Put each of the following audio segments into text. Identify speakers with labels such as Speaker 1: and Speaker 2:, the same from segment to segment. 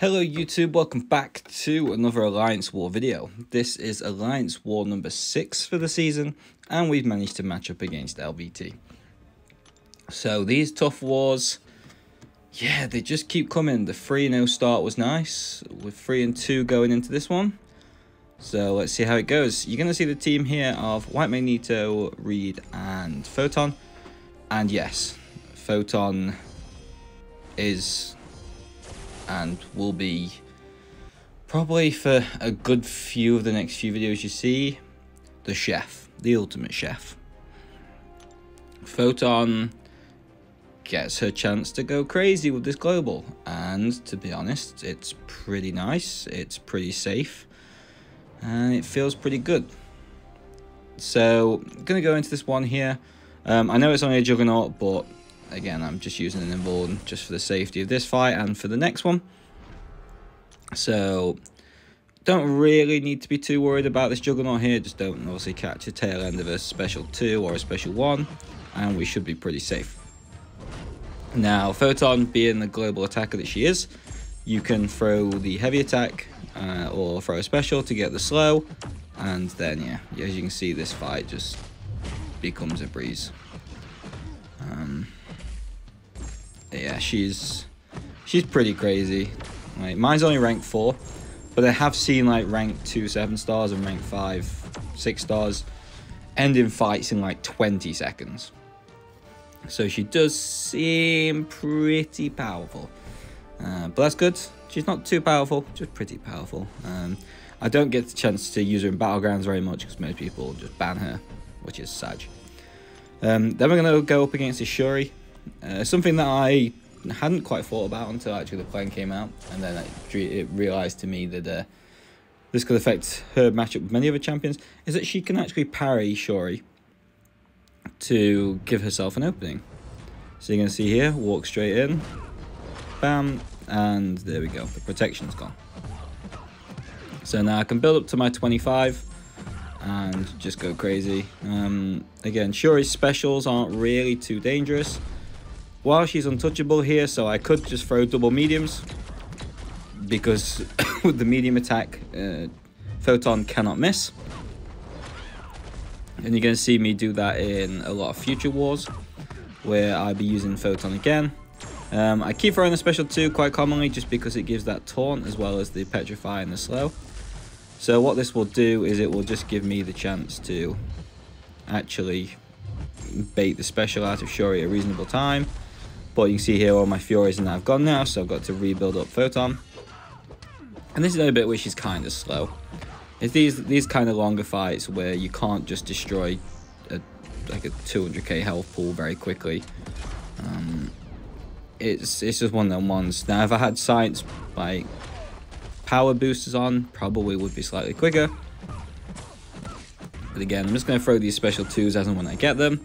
Speaker 1: Hello YouTube, welcome back to another Alliance War video. This is Alliance War number 6 for the season, and we've managed to match up against LVT. So these tough wars, yeah, they just keep coming. The 3-0 start was nice, with 3-2 going into this one. So let's see how it goes. You're going to see the team here of White Magneto, Reed, and Photon. And yes, Photon is and will be probably for a good few of the next few videos you see the chef, the ultimate chef. Photon gets her chance to go crazy with this global, and to be honest, it's pretty nice, it's pretty safe, and it feels pretty good. So I'm gonna go into this one here. I know it's only a juggernaut, but again, I'm just using an Invuln just for the safety of this fight and for the next one. So don't really need to be too worried about this juggernaut here. Just don't obviously catch the tail end of a special 2 or a special 1, and we should be pretty safe. Now, Photon being the global attacker that she is, you can throw the heavy attack or throw a special to get the slow, and then yeah, as you can see, this fight just becomes a breeze. Yeah, she's pretty crazy. Like, mine's only rank 4, but I have seen like rank 2 7 stars and rank 5 6 stars ending fights in like 20 seconds. So she does seem pretty powerful, but that's good. She's not too powerful, just pretty powerful. I don't get the chance to use her in battlegrounds very much because most people just ban her, which is sad. Then we're going to go up against the Shuri. Something that I hadn't quite thought about until actually the plan came out, and then it realised to me that this could affect her matchup with many other champions, is that she can actually parry Shuri to give herself an opening. So you're going to see here, walk straight in, bam, and there we go, the protection's gone. So now I can build up to my 25 and just go crazy. Again, Shuri's specials aren't really too dangerous. While she's untouchable here, so I could just throw double mediums, because with the medium attack, Photon cannot miss. And you're going to see me do that in a lot of future wars, where I'll be using Photon again. I keep throwing the special 2 quite commonly, just because it gives that taunt, as well as the petrify and the slow. So what this will do is it will just give me the chance to actually bait the special out of Shuri at a reasonable time. But you can see here all my Furies are now gone now, so I've got to rebuild up Photon. And this is a bit which is kind of slow. It's these kind of longer fights where you can't just destroy like a 200k health pool very quickly. It's just one of them ones. Now, if I had science like power boosters on, probably would be slightly quicker. But again, I'm just going to throw these special 2s as and when I get them.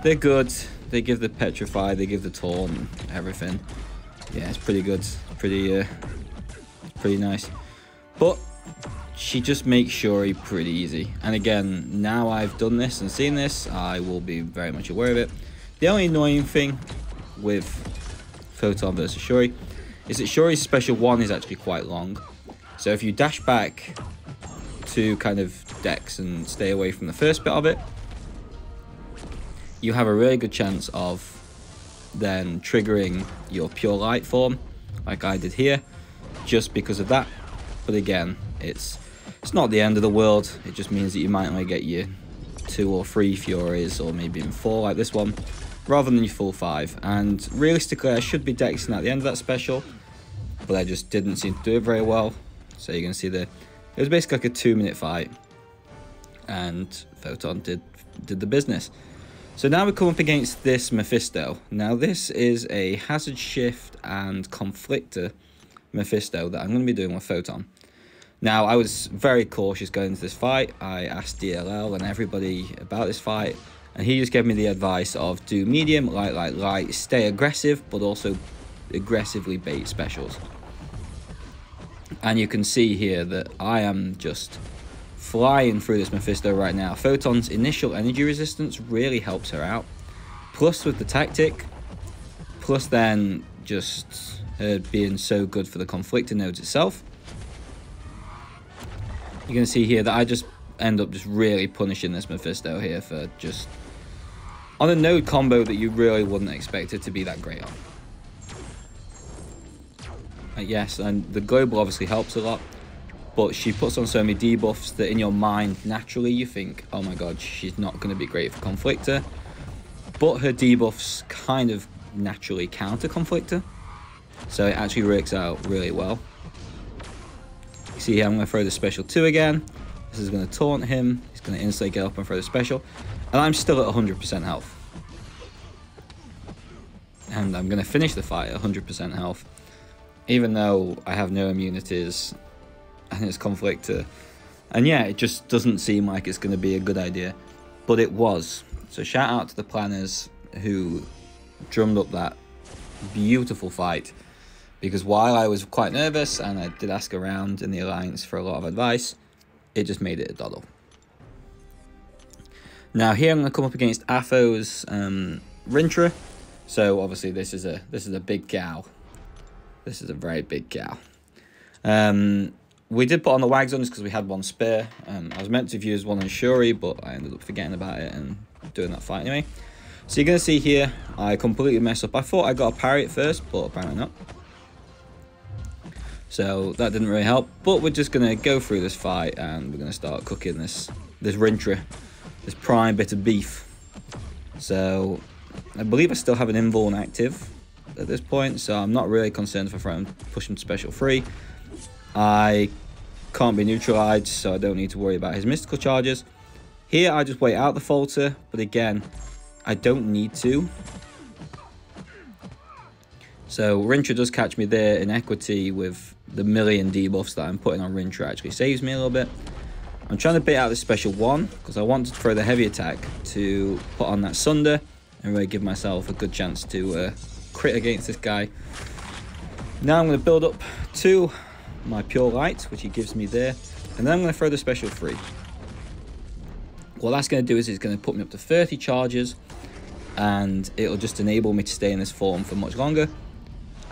Speaker 1: They're good. They give the petrify, they give the taunt, everything. Yeah, it's pretty good. Pretty nice. But she just makes Shuri pretty easy. And again, now I've done this and seen this, I will be very much aware of it. The only annoying thing with Photon versus Shuri is that Shuri's special 1 is actually quite long. So if you dash back to kind of Dex and stay away from the first bit of it, you have a really good chance of then triggering your pure light form, like I did here, just because of that. But again, it's not the end of the world. It just means that you might only get your 2 or 3 Furies, or maybe even 4 like this one, rather than your full 5. And realistically, I should be Dexing at the end of that special, but I just didn't seem to do it very well. So you're going to see it was basically like a 2-minute fight, and Photon did the business. So now we come up against this Mephisto. Now this is a Hazard Shift and Conflictor Mephisto that I'm going to be doing with Photon. Now, I was very cautious going into this fight. I asked DLL and everybody about this fight, and he just gave me the advice of do medium, light, stay aggressive, but also aggressively bait specials. And you can see here that I am just flying through this Mephisto right now. Photon's initial energy resistance really helps her out. Plus with the tactic, plus then just her being so good for the conflictor nodes itself. You're going to see here that I just end up just really punishing this Mephisto here for just on a node combo that you really wouldn't expect it to be that great on. Yes, and the global obviously helps a lot, but she puts on so many debuffs that in your mind, naturally, you think, oh my god, she's not going to be great for Conflictor. But her debuffs kind of naturally counter Conflictor, so it actually works out really well. You see here, I'm going to throw the special 2 again. This is going to taunt him. He's going to instantly get up and throw the special. And I'm still at 100% health. And I'm going to finish the fight at 100% health. Even though I have no immunities and it's Conflictor. And yeah, it just doesn't seem like it's going to be a good idea. But it was. So shout out to the planners who drummed up that beautiful fight. Because while I was quite nervous and I did ask around in the Alliance for a lot of advice, it just made it a doddle. Now here I'm going to come up against Atho's Rintra. So obviously this is a big gal. This is a very big gal. We did put on the Wags on this because we had one spare. I was meant to have used one on Shuri, but I ended up forgetting about it and doing that fight anyway. So you're going to see here, I completely messed up. I thought I got a parry at first, but apparently not. So that didn't really help. But we're just going to go through this fight and we're going to start cooking this Rintra, this prime bit of beef. So I believe I still have an invuln active at this point, so I'm not really concerned if I push him to special 3. I can't be neutralized, so I don't need to worry about his mystical charges. Here I just wait out the falter, but again, I don't need to. So Rintra does catch me there in equity with the million debuffs that I'm putting on Rintra, actually saves me a little bit. I'm trying to bait out this special 1 because I want to throw the heavy attack to put on that Sunder and really give myself a good chance to crit against this guy. Now I'm going to build up to my pure light, which he gives me there, and then I'm going to throw the special 3. What that's going to do is it's going to put me up to 30 charges, and it'll just enable me to stay in this form for much longer.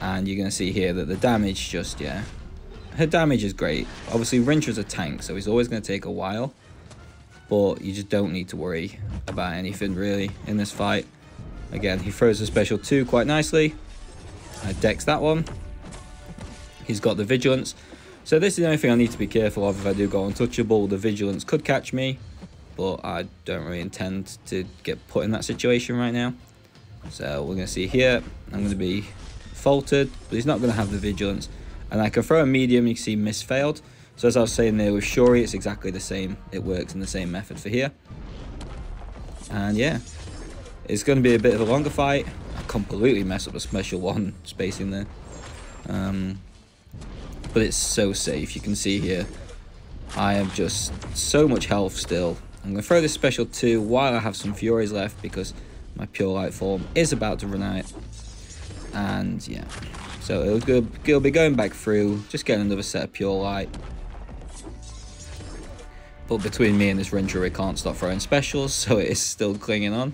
Speaker 1: And you're going to see here that the damage just, yeah, her damage is great. Obviously Rintra's a tank, so he's always going to take a while, but you just don't need to worry about anything really in this fight. Again, he throws a special 2 quite nicely. I dex that one. He's got the vigilance. So this is the only thing I need to be careful of if I do go untouchable. The vigilance could catch me, but I don't really intend to get put in that situation right now. So we're going to see here, I'm going to be faltered, but he's not going to have the vigilance. And I can throw a medium, you can see miss failed. So as I was saying there with Shuri, it's exactly the same. It works in the same method for here. And yeah, it's going to be a bit of a longer fight. I completely messed up a special 1 spacing there. But it's so safe. You can see here, I have just so much health still. I'm going to throw this special 2 while I have some Furies left because my pure light form is about to run out. And yeah, so it'll be going back through, just getting another set of pure light. But between me and this Rintra, we can't stop throwing specials, so it is still clinging on.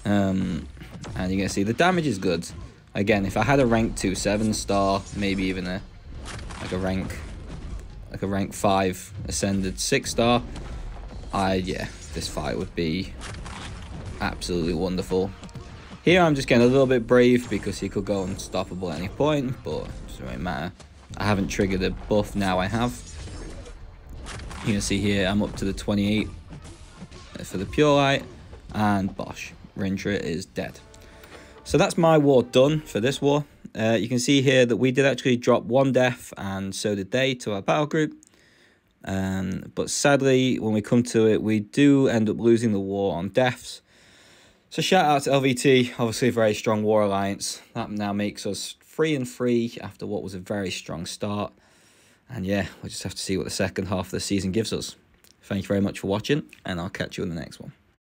Speaker 1: And you're going to see the damage is good. Again, if I had a rank 2 7-star, maybe even a rank 5 ascended 6-star, this fight would be absolutely wonderful. Here I'm just getting a little bit brave because he could go unstoppable at any point, but it doesn't really matter. I haven't triggered a buff, now I have. You can see here I'm up to the 28 for the pure light, and bosh, Rintra is dead. So that's my war done for this war. You can see here that we did actually drop 1 death, and so did they to our battle group. But sadly, when we come to it, we do end up losing the war on deaths. So shout out to LVT, obviously a very strong war alliance. That now makes us 3-3 after what was a very strong start. And yeah, we'll just have to see what the second half of the season gives us. Thank you very much for watching, and I'll catch you in the next one.